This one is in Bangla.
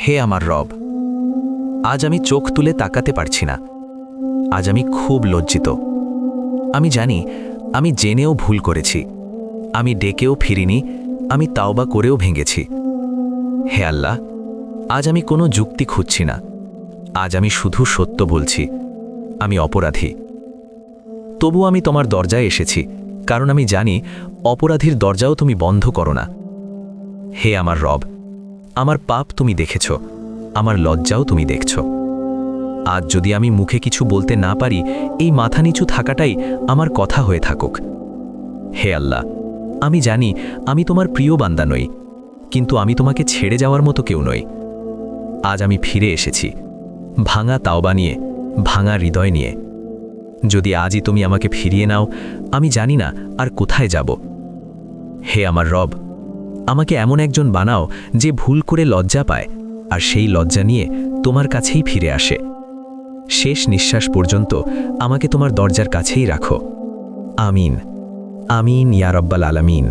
হে আমার রব, আজ আমি চোখ তুলে তাকাতে পারছি না। আজ আমি খুব লজ্জিত। আমি জানি আমি জেনেও ভুল করেছি। আমি ডেকেও ফিরিনি, আমি তাওবা করেও ভেঙেছি। হে আল্লাহ, আজ আমি কোনো যুক্তি খুঁজছি না। আজ আমি শুধু সত্য বলছি, আমি অপরাধী। তবু আমি তোমার দরজায় এসেছি, কারণ আমি জানি অপরাধীর দরজাও তুমি বন্ধ করো না। হে আমার রব, আমার পাপ তুমি দেখেছ, আমার লজ্জাও তুমি দেখছ। আজ যদি আমি মুখে কিছু বলতে না পারি, এই মাথা নিচু থাকাটাই আমার কথা হয়ে থাকুক। হে আল্লাহ, আমি জানি আমি তোমার প্রিয় বান্দা নই, কিন্তু আমি তোমাকে ছেড়ে যাওয়ার মতো কেউ নই। আজ আমি ফিরে এসেছি, ভাঙা তাওবা নিয়ে, ভাঙা হৃদয় নিয়ে। যদি আজই তুমি আমাকে ফিরিয়ে নাও, আমি জানি না আর কোথায় যাব। হে আমার রব, আমাকে এমন একজন বানাও যে ভুল করে লজ্জা পায়, আর সেই লজ্জা নিয়ে তোমার কাছেই ফিরে আসে। শেষ নিঃশ্বাস পর্যন্ত আমাকে তোমার দরজার কাছেই রাখো। আমিন, আমিন ইয়া রব্বাল আলামিন।